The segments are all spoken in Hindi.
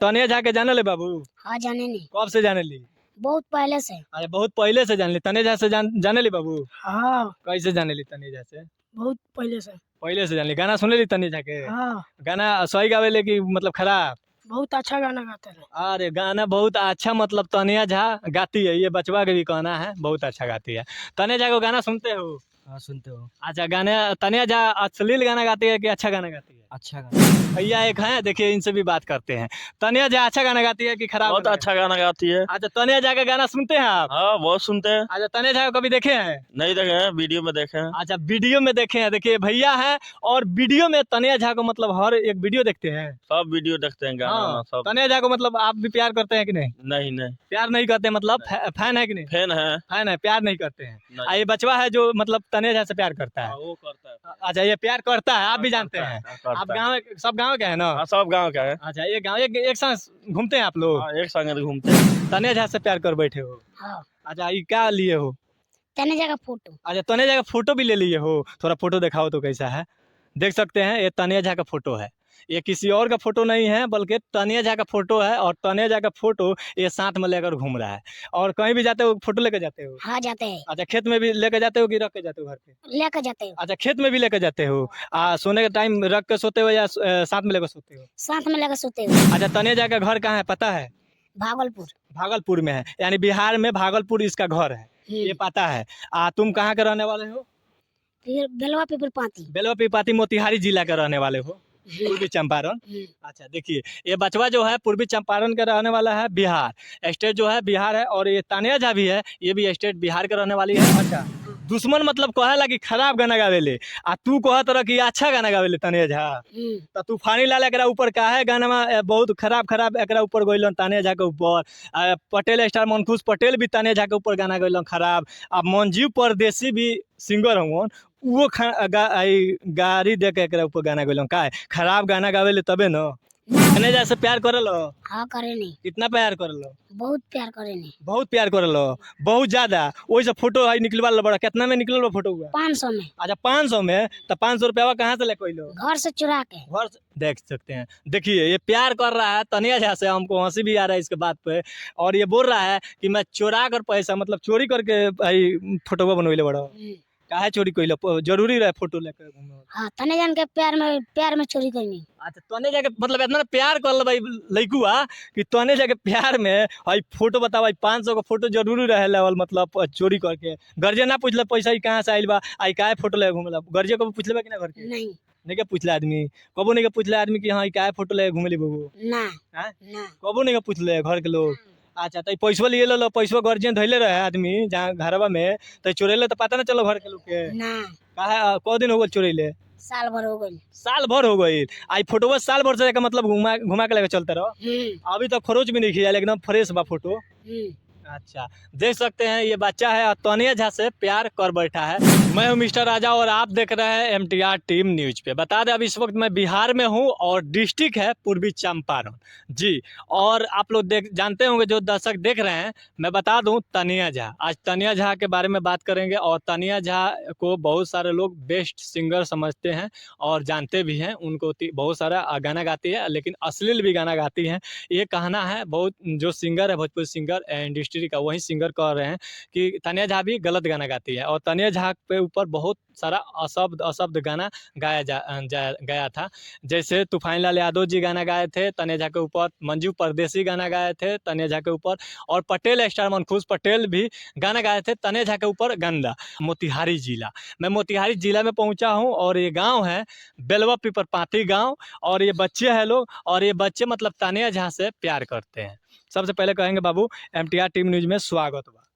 तनिया झा के जाने ले बाबू? हाँ जाने नहीं, कब से जाने ली? बहुत पहले से। अरे बहुत पहले से जान ली। तनिया झा से जाने ली बाबू? हाँ कैसे जाने ली तनिया झा से? बहुत पहले से। पहले से जान ली। गाना सुने ली तनिया झा के? हाँ गाना सही गावे ले कि मतलब खराब? बहुत अच्छा गाना गाते हैं। अरे गाना बहुत अच्छा, मतलब तनिया झा गाती है, ये बचवा के भी कहना है, बहुत अच्छा गाती है। तनिया झा को गाना सुनते हो? हाँ सुनते हो। अच्छा, गाने तनिया झा अश्लील गाना गाती है कि अच्छा गाना गाती है? अच्छा गाना। भैया एक है, देखिए इनसे भी बात करते हैं। तनिया झा अच्छा गाना गाती है कि खराब बहुत गाना अच्छा गाना गाती है। अच्छा, तनिया झा का गाना सुनते हैं आप? हाँ बहुत सुनते हैं। अच्छा, तनिया झा को कभी देखे हैं? नहीं देखे हैं, वीडियो में देखे हैं। अच्छा, वीडियो में देखे हैं। देखिए भैया है, और वीडियो में तनिया झा को मतलब हर एक वीडियो देखते हैं। सब वीडियो देखते हैं, गाना वाना सब। तनिया झा को मतलब आप भी प्यार करते हैं कि नहीं? नहीं नहीं, प्यार नहीं करते, मतलब फैन है कि नहीं? फैन है। फैन है, प्यार नहीं करते हैं। नहीं। ये बचवा है जो मतलब तनिया झा से प्यार करता है। हाँ, वो करता है। अच्छा, ये प्यार करता है, आप भी जानते करता है, हैं? करता आप है। गाँव, सब गाँव के हैं ना? हाँ सब गांव का है। अच्छा, ये गाँव एक साथ घूमते हैं आप लोग? हाँ एक संग घूमते हैं। तनिया झा से प्यार कर बैठे हो? हाँ अच्छा, ये क्या लिए हो? तने जगह फोटो। अच्छा, तनिया झा का फोटो भी ले लिए हो? थोड़ा फोटो दिखाओ तो कैसा है। देख सकते हैं, ये तनिया झा का फोटो है। ये किसी और का फोटो नहीं है, बल्कि तनिया झा का फोटो है। और तनिया झा का फोटो ये साथ में लेकर घूम रहा है। और कहीं भी जाते हो फोटो लेकर जाते हो? हाँ जाते हैं, अच्छा, खेत में भी लेकर जाते हो कि रख के जाते हो घर पे? लेकर जाते हैं, अच्छा, खेत में भी लेकर जाते हो। सोने के टाइम रख के सोते हो या साथ में लेकर सोते हो? साथ में लेकर सोते हैं। अच्छा, तनिया झा का घर कहाँ है पता है? भागलपुर। भागलपुर में है, यानी बिहार में भागलपुर इसका घर है, ये पता है। तुम कहाँ के रहने वाले हो? फिर बेलवा पीपल पाती। बेलवा पीपाती मोतिहारी जिला के रहने वाले हो, पूर्वी चंपारण। अच्छा, देखिए ये बचवा जो है पूर्वी चंपारण का रहने वाला है, बिहार स्टेट जो है बिहार है। और ये तानिया झा भी है, ये भी स्टेट बिहार के रहने वाली है। अच्छा, दुश्मन मतलब कहेला कि खराब गाना गावेले, तू कहत रह कि अच्छा गाना गावेले तनिया झा। तो तूफानी लाल एकरा ऊपर काहे गाना में बहुत खराब खराब एकरा ऊपर गइलन तानिया झा के ऊपर। पटेल स्टार मनखुश पटेल भी तानिया झा के ऊपर गाना गइलन खराब। अब मंजीव परदेसी भी सिंगर हवन, वो गाड़ी दे के एकरा ऊपर गाना गइलन। का खराब गाना गावेले तबे न तनिया झा से प्यार करलो? हाँ करे नहीं, कितना प्यार करलो? बहुत प्यार करे नहीं। बहुत प्यार करलो, बहुत ज्यादा। वही से फोटो है निकलवा लो बड़ा, कितना में निकल फोटो हुआ? 500 में। अच्छा, 500 में? तो 500 रुपया कहाँ से लेके अइलो? घर से चुरा के। घर से देख सकते हैं। देखिए ये प्यार कर रहा है तनिया झा से, हमको हंसी भी आ रहा है इसके बात पे। और ये बोल रहा है कि मैं चुरा कर पैसा, मतलब चोरी करके भाई फोटो बनवैले बड़ा। काहे चोरी कइलो? जरूरी रहे फोटो लेकर घूमो? हाँ तने जान के प्यार में चोरी करनी। अच्छा, तने जाके मतलब इतना प्यार कर लो भाई लइकुआ कि तने जाके प्यार में भाई फोटो बताओ भाई 500 का फोटो जरूरी रहे लेवल, मतलब चोरी करके। गर्जे ना पूछले पैसा कहाँ से आइल बा, आई काहे फोटो ले घूमेला? गर्जे को पूछले बा कि ना घर के? नहीं के पूछले आदमी? कबो नहीं के पूछले आदमी कि हाँ काहे फोटो ले घूमेली बबू? ना हैं? ना कबो नहीं के पूछले घर के लोग? अच्छा, तो पैसवा लिए लो, पैसवा गर्जियन धैले रहे आदमी जहाँ घरवा में, तो चोरेले तो पता ना चलो घर के लोग के? ना काहे क दिन हो गल चोरेले? साल भर हो गई। साल भर हो गई? आई फोटोवा साल भर से मतलब घुमा के लेके चलते रहो। अभी तक खरोच भी नहीं खिया, एकदम फ्रेश बा फोटो। अच्छा, देख सकते हैं ये बच्चा है और तनिया झा से प्यार कर बैठा है। मैं हूं मिस्टर राजा और आप देख रहे हैं MTR टीम न्यूज पे। बता दें अब इस वक्त मैं बिहार में हूं और डिस्ट्रिक्ट है पूर्वी चंपारण जी। और आप लोग जानते होंगे, जो दर्शक देख रहे हैं, मैं बता दूं तनिया झा, आज तनिया झा के बारे में बात करेंगे। और तनिया झा को बहुत सारे लोग बेस्ट सिंगर समझते हैं और जानते भी हैं। उनको बहुत सारा गाना गाती है, लेकिन अश्लील भी गाना गाती हैं, ये कहना है बहुत जो सिंगर है, भोजपुरी सिंगर इंडस्ट्री का, वही सिंगर कह रहे हैं कि तनिया झा भी गलत गाना गाती है। और तनिया झा पे ऊपर बहुत सारा अशब्द गाना गया था। जैसे तूफानी लाल यादव जी गाना गाए थे तनिया झा के ऊपर, मंजू परदेसी गाना गाए थे तनिया झा के ऊपर, और पटेल स्टार मनखुश पटेल भी गाना गाए थे तनिया झा के ऊपर गंदा। मोतिहारी जिला, मैं मोतिहारी जिला में पहुंचा हूं और ये गाँव है बेलवा पीपर पाती गाँव। और ये बच्चे हैं लोग, और ये बच्चे मतलब तनिया झा से प्यार करते हैं। सबसे पहले कहेंगे बाबू MTR टीम न्यूज में स्वागत बा।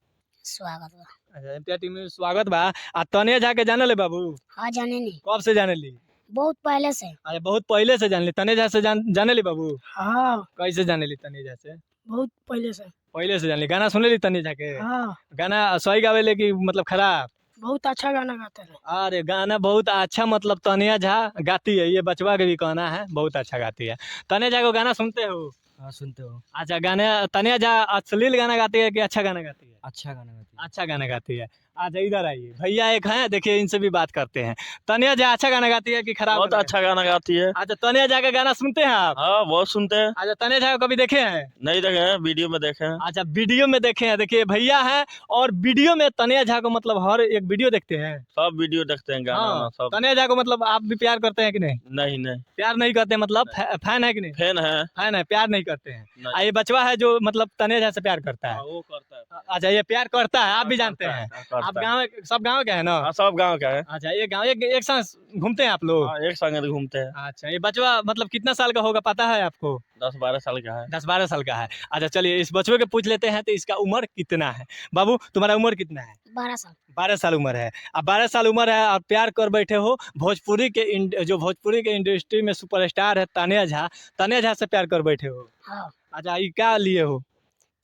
स्वागत बा। अच्छा, MTR टीम में स्वागत बा। तनिया झा के जाने ले बाबू? हाँ जाने नहीं, कब से जाने ली? बहुत पहले से। अच्छा, बहुत पहले से जान ली। तनिया झा से जाने ली बाबू? हाँ कैसे जाने ली तनिया झा से? बहुत पहले से। पहले से जान ली। गाना सुने ली तनिया झा के? हाँ गाना सही गावेले कि मतलब खराब? बहुत अच्छा गाना गाते हैं। अरे गाना बहुत अच्छा, मतलब तनिया झा गाती है, ये बचवा के भी कहना है, बहुत अच्छा गाती है। तनिया झा को गाना सुनते हो? हाँ सुनते हो। अच्छा, गाने तनिया झा अश्लील गाना गाती है कि अच्छा गाना गाती है? अच्छा गाना गाती है। अच्छा गाना गाती है। अच्छा इधर आइए, भैया एक हैं, देखिए इनसे भी बात करते हैं। तनिया झा अच्छा गाना गाती है कि खराब बहुत गाना अच्छा गाना गाती है। गाती है? अच्छा, तनिया झा का गाना सुनते हैं आप? हाँ बहुत सुनते हैं। अच्छा, तनिया झा को कभी देखे हैं? नहीं देखे हैं, वीडियो में देखे हैं। अच्छा, वीडियो में देखे हैं। देखिए भैया है और वीडियो में तनिया झा को मतलब हर एक वीडियो देखते हैं। सब वीडियो देखते हैं, गाना वाना सब। तनिया झा को मतलब आप भी प्यार करते हैं कि नहीं? नहीं नहीं, प्यार नहीं करते मतलब फैन है कि नहीं? फैन है। फैन है, प्यार नहीं करते हैं। नहीं। ये बचवा है जो मतलब तनिया झा से प्यार करता है। हाँ, वो करता है। अच्छा, ये प्यार करता है, आप भी जानते करता हैं? है, करता आप है। गाँव सब गाँव के हैं ना? हाँ सब गांव का है। अच्छा, ये गाँव एक साथ घूमते हैं आप लोग? हाँ एक संग घूमते हैं। अच्छा, ये बचवा मतलब कितना साल का होगा पता है आपको? 10-12 साल का है। 10-12 साल का है। अच्छा चलिए, इस बचवे के पूछ लेते हैं तो इसका उम्र कितना है? बाबू तुम्हारा उम्र कितना है? 12 साल। 12 साल उम्र है। अब 12 साल उम्र है और प्यार कर बैठे हो भोजपुरी के जो भोजपुरी के इंडस्ट्री में सुपरस्टार है तनिया झा, तनिया झा से प्यार कर बैठे हो। हाँ, अच्छा, ये क्या लिए हो?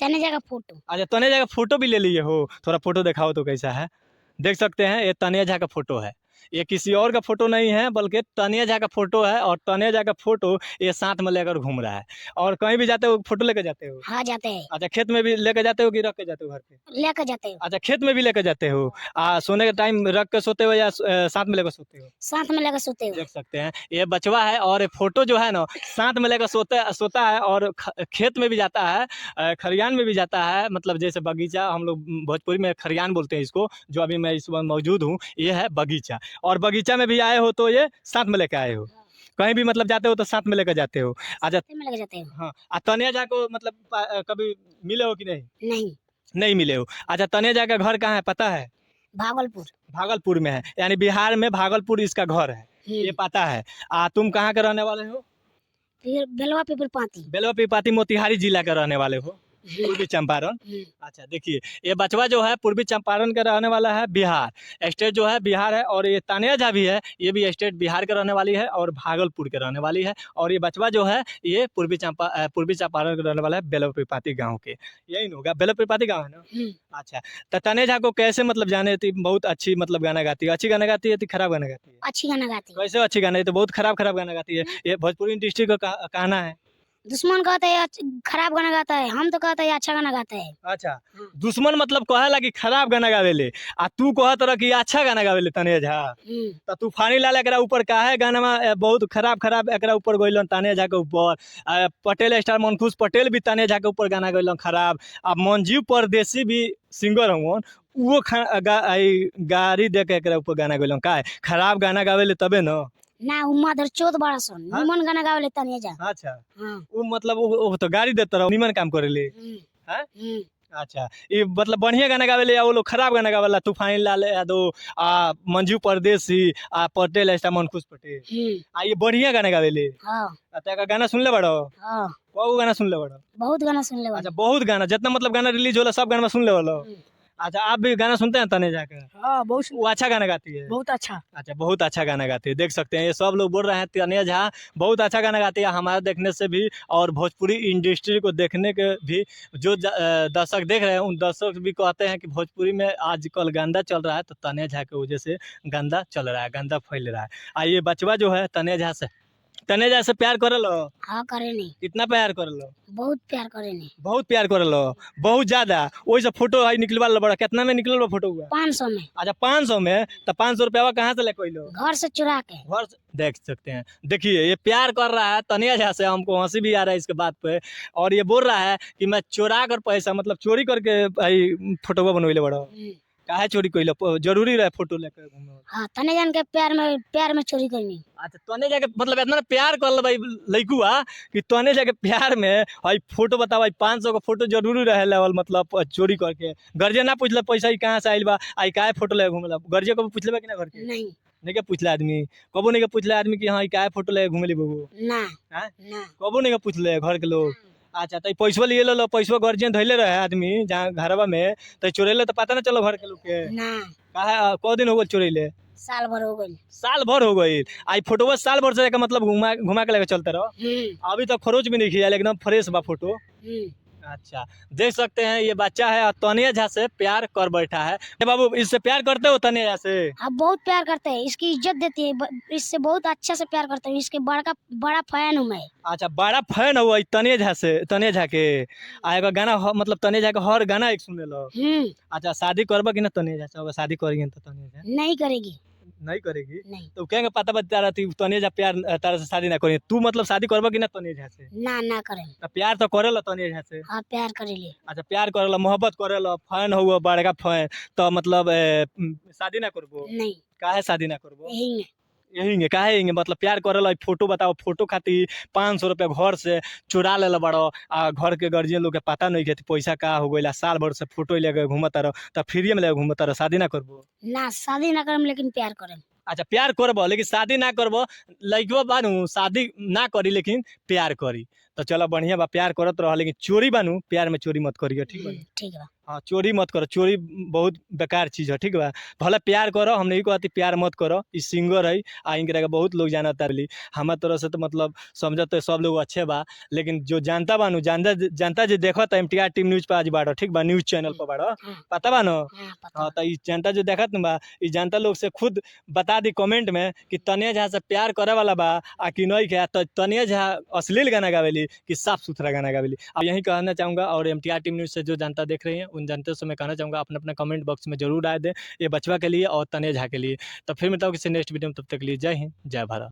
तने जगह फोटो। अच्छा, तनिया झा का फोटो भी ले लिए हो? थोड़ा फोटो दिखाओ तो कैसा है? देख सकते हैं, ये तनिया झा का फोटो है। ये किसी और का फोटो नहीं है बल्कि तनिया झा का फोटो है और तनिया झा का फोटो ये साथ में लेकर घूम रहा है। और कहीं भी जाते हो फोटो लेकर जाते हो? हाँ, जाते हैं। अच्छा, खेत में भी लेकर जाते हो कि रख के जाते हो घर पे? लेकर जाते हैं। अच्छा, खेत में भी लेकर जाते हो। सोने के टाइम रख के सोते हो या साथ में लेकर सोते हो? साथ में लेकर सोते हो। देख सकते हैं, ये बचवा है और ये फोटो जो है ना साथ में लेकर सोता है और खेत में भी जाता है, खरियान में भी जाता है। मतलब जैसे बगीचा, हम लोग भोजपुरी में खरियान बोलते हैं इसको, जो अभी मैं इस वक्त मौजूद हूँ, ये है बगीचा। और बगीचा में भी आए हो तो ये साथ में लेकर आए हो, कहीं भी मतलब जाते हो तो साथ में लेकर जाते हो। अच्छा, साथ में लेकर जाते हो। हाँ, तनिया झा को मतलब कभी मिले हो कि नहीं? नहीं। नहीं मिले हो। अच्छा, तनिया झा का घर कहाँ है पता है? भागलपुर। भागलपुर में है, यानी बिहार में भागलपुर इसका घर है, ये पता है। तुम कहाँ के रहने वाले हो? फिर बेलवा पीपल पाती। बेलवा पीपाती मोतिहारी जिला के रहने वाले हो, पूर्वी चंपारण। अच्छा देखिए, ये बचवा जो है पूर्वी चंपारण का रहने वाला है, बिहार स्टेट जो है बिहार है। और ये तानिया झा भी है, ये भी स्टेट बिहार के रहने वाली है और भागलपुर के रहने वाली है। और ये बचवा जो है ये पूर्वी चंपारण के रहने वाला है, बेलवा पीपाती गाँव के। यही न होगा, बेलवा पीपाती गाँव है ना? अच्छा, तो तानिया झा को कैसे मतलब जाने थी? बहुत अच्छी मतलब गाना गाती है। अच्छी गाना गाती है तो खराब गाना गाती है? अच्छी गाना गाती है। कैसे अच्छी गाना? ये तो बहुत खराब गाना गाती है। ये भोजपुरी इंडस्ट्री का कहना है। दुश्मन कहता है खराब गाना गाता है, हम तो कहते हैं अच्छा गाना गाता है। अच्छा, दुश्मन मतलब कहेला कि खराब गाना गावेले आ तू कहत रह कि अच्छा गाना गावेले तनिया झा। तो तूफानी लाल एकरा ऊपर काहे गाना में बहुत खराब एकरा ऊपर गइलन तनिया झा के ऊपर। पटेल स्टार मनखुश पटेल भी तनिया झा के ऊपर गाना गइलन खराब। अब मंजीव परदेसी भी सिंगर हवन, वो गाड़ी दे के एकरा ऊपर गाना गइलन। काहे खराब गाना गावेले तबे न ना, उ मदर चोद बड़ा सन निमन गाना गावे तनिया जा। अच्छा, हाँ। वो मतलब वो तो गाड़ी देता रहो, निमन काम करेले। हैं? अच्छा, ये मतलब बढ़िया गाना गावेले या वो लोग खराब गाना गावेला? तूफानी लाल यादव, मंजू परदेसी, पटेल स्टार मनखुश पटेल, ये बढ़िया गाना गावेले। हाँ। का गाना सुनले बड़ो? हाँ, कौ गाना सुनले बड़ो? बहुत गाना सुन ले। अच्छा, बहुत गाना, जितना मतलब गाना रिलीज होला सब गाना सुन ले वालो। अच्छा, आप भी गाना सुनते हैं तने जाकर? हाँ, बहुत वो अच्छा गाना गाती है? बहुत अच्छा। अच्छा, बहुत अच्छा गाना गाती है। देख सकते हैं, ये सब लोग बोल रहे हैं तनिया झा बहुत अच्छा गाना गाती है। हमारे देखने से भी और भोजपुरी इंडस्ट्री को देखने के भी जो दर्शक देख रहे हैं, उन दर्शक भी कहते हैं कि भोजपुरी में आजकल गंदा चल रहा है, तो तनिया झा की वजह से गंदा चल रहा है, गंदा फैल रहा है। ये बचवा जो है तनिया झा से प्यार कर लो? हाँ, करे नहीं। कितना प्यार कर लो? बहुत प्यार करे नहीं। बहुत प्यार कर लो, बहुत ज्यादा। वही से फोटो है निकलवा लो बड़ा, कितना में निकल फोटो हुआ? 500 में। अच्छा, 500 में? तो 500 रुपया कहाँ से लेके लो? घर से चुरा के। घर से। देख सकते हैं, देखिए ये प्यार कर रहा है तनिया झा से, हमको हंसी भी आ रहा है इसके बात पे। और ये बोल रहा है कि मैं चोरा कर पैसा मतलब चोरी करके भाई फोटो बनवेले बड़ा। काहे चोरी कइलो? जरूरी रहे फोटो लेकर घूमे? हाँ, तने जान के प्यार में चोरी करनी। अच्छा, तने जाके मतलब इतना प्यार कर ले भाई लइकुआ कि तने जाके प्यार में भाई फोटो बताओ भाई 500 का फोटो जरूरी रहे लेवल मतलब चोरी करके। गर्जे ना पूछले पैसा ही कहाँ से आइल बा, आई काहे फोटो ले घूमेला? गर्जे को पूछले बा कि ना घर के? नहीं के पूछले आदमी? कबो नहीं के पूछले आदमी कि हाँ काहे फोटो ले घूमेली बबू? ना। कबो नहीं के पूछले घर के लोग? अच्छा, तो पैसवा लिए लो, पैसवा गर्जियन धैले रहे आदमी जहाँ घरवा में, तो चोरेले तो पता ना चलो घर के लोग के? काहे कौ दिन हो गए चोरेले? साल भर हो गई। साल भर हो गई? आई फोटोवा साल भर से मतलब घुमा के लेके चलते रहो? अभी तक खरोच भी नहीं खिया, एकदम फ्रेश बा फोटो। अच्छा, देख सकते हैं ये बच्चा है और तनिया झा से प्यार कर बैठा है। ए बाबू, इससे प्यार करते हो तनिया झा से? आप बहुत प्यार करते हैं, इसकी इज्जत देती है, इससे बहुत अच्छा से प्यार करते हैं, इसके बड़ा फैन हूँ मैं। अच्छा, बड़ा फैन हुआ तनिया झा से, तनिया झा के। आ एगो गाना मतलब तनिया झा के हर गाना एक सुने लो। अच्छा, शादी करबा कि ना तनिया झा से? अगर शादी करेंगे तो तनिया झा नहीं करेगी। नहीं करेगी? नहीं। तो कहेंगे पता बता रहा थी तनिया झा प्यार तारा से शादी ना करें, तू मतलब शादी करबा कि ना तनिया झा से? ना करें। तो प्यार तो करेला तनिया झा से? हाँ, प्यार करेली। अच्छा, प्यार करेला, मोहब्बत करेला, फैन हुआ बड़का फैन, तो मतलब शादी ना करबो? नहीं। काहे शादी ना करबो? यही यही काहे हिंगे मतलब प्यार करेला? फोटो बताओ, फोटो खातिर 500 रुपया घर से चुरा ले बड़ो, आ घर के गार्जियन लोग के पता नहीं के पैसा का हो गइला, साल भर से फोटो लेके घूमता रहो, तो फ्री में लेके घूमता रहो, शादी ना करबो? ना, शादी ना करम लेकिन प्यार करम। अच्छा, प्यार करबो लेकिन शादी ना करबो। लइकवा बानू शादी ना करी लेकिन प्यार करी, तो चलो बढ़िया बा, प्यार करत रह, लेकिन चोरी बानू, प्यार में चोरी मत करियो, ठीक बा? ठीक बा। हाँ, चोरी मत करो, चोरी बहुत बेकार चीज है, ठीक बा? भले प्यार करो, हम नहीं कहती प्यार मत करो। ई सिंगर है, आ इनके बहुत लोग जानता रही, हमार तरह से तो मतलब समझते सब लोग अच्छे बा, लेकिन जो जानता बानू, जानता जो देखत MTR टीम न्यूज पर आज बाड़ो, ठीक बा? न्यूज चैनल पर बाड़ो, पता बा न? हाँ, पता। हाँ, तो ई जनता जो देखत न बा, ई जनता लोग से खुद बता दी कमेंट में कि तनिया झा से प्यार करे वाला बा आ कि नहीं के। तो तनिया झा अश्लील गाना गावेली कि साफ सुथरा गाना गावेली? अब यही कहना चाहूँगा, और MTR टीम न्यूज़ से जो जनता देख रही है उन जनता से मैं कहना चाहूँगा अपने अपने कमेंट बॉक्स में जरूर डाल दें, ये बचवा के लिए और तनिया झा के लिए। तो फिर मिलता हूँ किसी नेक्स्ट वीडियो में, तब तक के लिए जय हिंद, जय भारत।